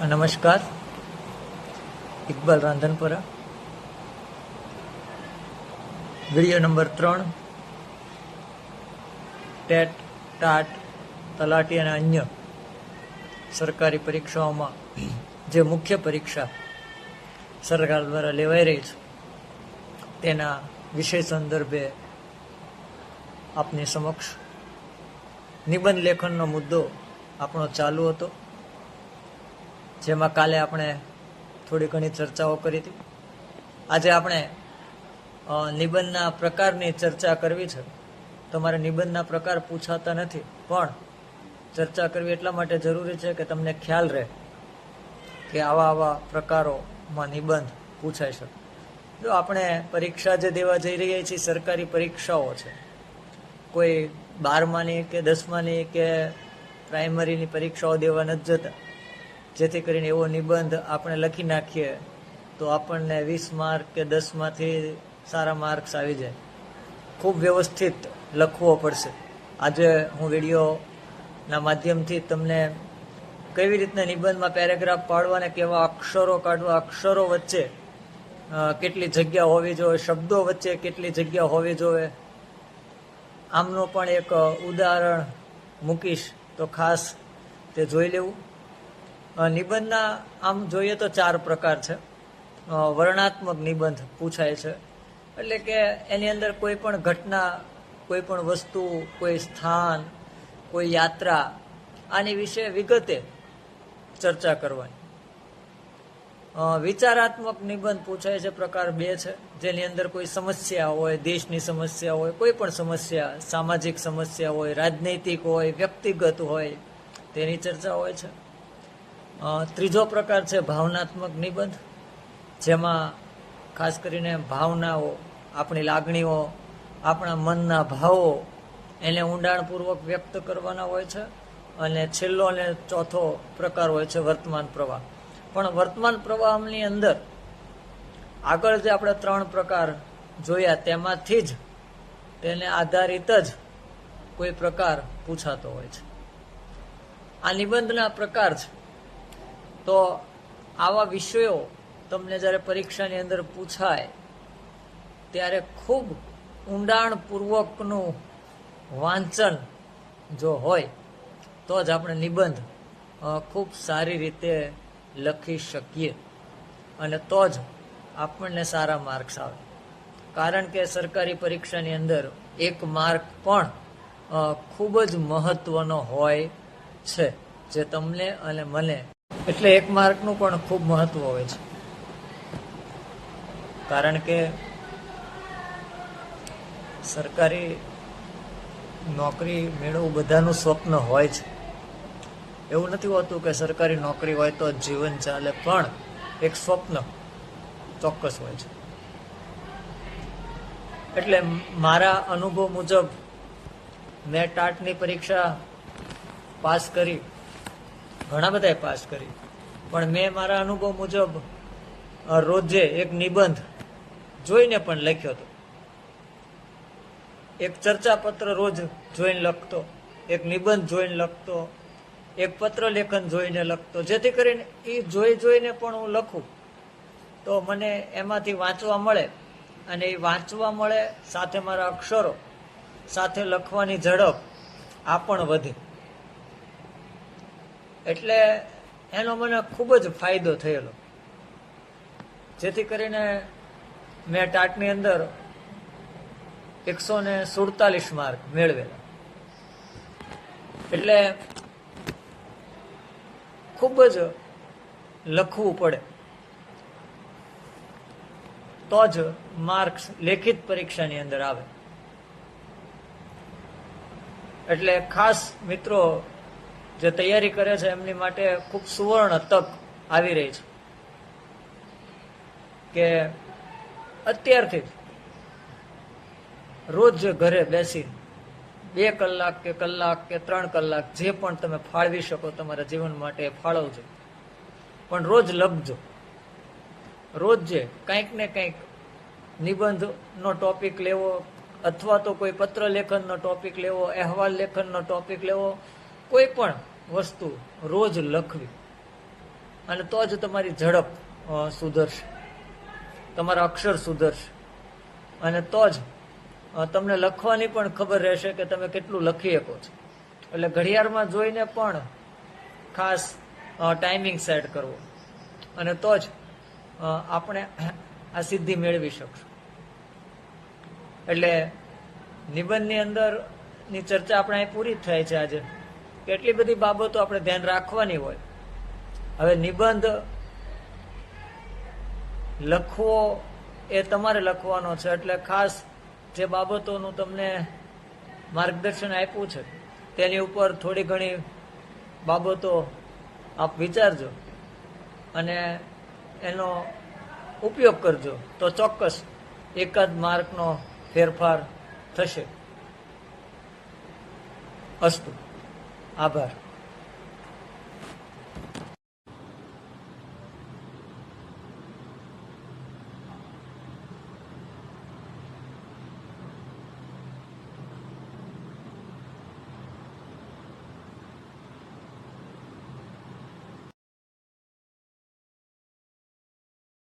નમસ્કાર, Iqbal Randhanpara. Video number 3. TET, TAT, તલાટી અને અન્ય સરકારી પરીક્ષાઓમાં જે મુખ્ય પરીક્ષા સરકાર દ્વારા લેવાઈ રહી છે તેના વિષય સંદર્ભે આપની સમક્ષ નિબંધ લેખનનો મુદ્દો આપણો ચાલુ હતો, જેમાં કાલે આપણે થોડી ઘણી ચર્ચાઓ કરી હતી. આજે આપણે નિબંધના પ્રકારની ચર્ચા કરવી છે. તમારે નિબંધના પ્રકાર પૂછાતા નથી, પણ ચર્ચા કરવી એટલા માટે જરૂરી છે કે તમને ખ્યાલ રહે કે આવા પ્રકારોમાં નિબંધ પૂછાઈ શકે. જો આપણે પરીક્ષા જે દેવા જઈ રહ્યા છીએ, સરકારી પરીક્ષાઓ છે, કોઈ 12માની કે 10માની કે પ્રાઇમરીની પરીક્ષાઓ દેવા નથી જતા, જેથી કરીને એવો નિબંધ આપણે લખી નાખીએ તો આપણને 20 માર્ક કે 10માંથી સારા માર્ક્સ આવી જાય. ખૂબ વ્યવસ્થિત લખવો પડશે. આજે હું વિડીયોના માધ્યમથી તમને કેવી રીતના નિબંધમાં પેરેગ્રાફ પાડવા અને કેવા અક્ષરો કાઢવા, અક્ષરો વચ્ચે કેટલી જગ્યા હોવી જોઈએ, શબ્દો વચ્ચે કેટલી જગ્યા હોવી જોઈએ, આમનું પણ એક ઉદાહરણ મૂકીશ, તો ખાસ તે જોઈ લેવું. નિબંધના આમ જોઈએ તો 4 પ્રકાર છે. વર્ણનાત્મક નિબંધ પૂછાય છે, એટલે કે એની અંદર કોઈ પણ ઘટના, કોઈ પણ વસ્તુ, કોઈ સ્થાન, કોઈ યાત્રા, આની વિશે વિગતે ચર્ચા કરવાની. વિચારાત્મક નિબંધ પૂછાય છે, પ્રકાર 2 છે, જેની અંદર કોઈ સમસ્યા હોય, દેશની સમસ્યા હોય, કોઈ પણ સમસ્યા, સામાજિક સમસ્યા હોય, રાજનૈતિક હોય, વ્યક્તિગત હોય, તેની ચર્ચા હોય છે. ત્રીજો પ્રકાર છે ભાવનાત્મક નિબંધ, જેમાં ખાસ કરીને ભાવનાઓ, આપણી લાગણીઓ, આપણા મનના ભાવો એને ઊંડાણપૂર્વક વ્યક્ત કરવાના હોય છે. અને છેલ્લો અને ચોથો પ્રકાર હોય છે વર્તમાન પ્રવાહ. પણ વર્તમાન પ્રવાહની અંદર આગળ જે આપણે 3 પ્રકાર જોયા તેમાંથી જ તેને આધારિત જ કોઈ પ્રકાર પૂછાતો હોય છે. આ નિબંધના પ્રકાર છે. તો આવા વિષયો તમને જ્યારે પરીક્ષાની અંદર પૂછાય ત્યારે ખૂબ ઊંડાણપૂર્વકનું વાંચન જો હોય તો જ આપણે નિબંધ ખૂબ સારી રીતે લખી શકીએ, અને તો જ આપણને સારા માર્ક્સ આવે. કારણ કે સરકારી પરીક્ષાની અંદર 1 માર્ક પણ ખૂબ જ મહત્વનો હોય છે, જે તમને અને મને, એટલે 1 માર્કનું પણ ખૂબ મહત્વ હોય છે. કારણ કે સરકારી નોકરી મેળવવું બધાનું સ્વપ્ન હોય છે. એવું નથી હોતું કે સરકારી નોકરી હોય તો જીવન ચાલે, પણ એક સ્વપ્ન ચોક્કસ હોય છે. એટલે મારા અનુભવ મુજબ મેં ટાટની પરીક્ષા પાસ કરી, ઘણા બધાએ પાસ કરી, પણ મેં મારા અનુભવ મુજબ રોજે એક નિબંધ જોઈને પણ લખ્યો હતો. એક ચર્ચાપત્ર રોજ જોઈને લખતો, એક નિબંધ જોઈને લખતો, એક પત્ર લેખન જોઈને લખતો, જેથી કરીને એ જોઈને પણ હું લખું તો મને એમાંથી વાંચવા મળે, અને એ વાંચવા મળે સાથે મારા અક્ષરો, સાથે લખવાની ઝડપ આ પણ વધે. એટલે એનો મને ખૂબ જ ફાયદો થયેલો, જેથી કરીને મેં ટાટની અંદર 147 માર્ક મેળવેલા. એટલે ખૂબ જ લખવું પડે તો જ માર્ક્સ લેખિત પરીક્ષાની અંદર આવે. એટલે ખાસ મિત્રો જે તૈયારી કરે છે એમની માટે ખૂબ સુવર્ણ તક આવી રહી છે કે અત્યારથી રોજ ઘરે બેસી 2 કલાક કે કલાક કે 3 કલાક જે પણ તમે ફાળવી શકો તમારા જીવન માટે ફાળવજો, પણ રોજ લખજો. રોજ કંઈક ને કંઈક નિબંધનો ટોપિક લેવો, અથવા તો કોઈ પત્ર લેખનનો ટોપિક લેવો, અહેવાલ લેખનનો ટોપિક લેવો, કોઈ પણ વસ્તુ રોજ લખવી. અને તો જ તમારી ઝડપ સુધરશે, તમારા અક્ષર સુધરશે, અને તો જ તમને લખવાની પણ ખબર રહેશે કે તમે કેટલું લખી શકો છો. એટલે ઘડિયાળમાં જોઈને પણ ખાસ ટાઈમિંગ સેટ કરવો, અને તો જ આપણે આ સિદ્ધિ મેળવી શકશું. એટલે નિબંધની અંદરની ચર્ચા આપણે અહીં પૂરી થાય છે આજે. કેટલી બધી બાબતો આપણે ધ્યાન રાખવાની હોય. હવે નિબંધ લખવો એ તમારે લખવાનો છે, એટલે ખાસ જે બાબતોનું તમને માર્ગદર્શન આપ્યું છે તેની ઉપર થોડી ઘણી બાબતો આપ વિચારજો અને એનો ઉપયોગ કરજો, તો ચોક્કસ એકાદ માર્કનો ફેરફાર થશે. અસ્તુ. આભાર.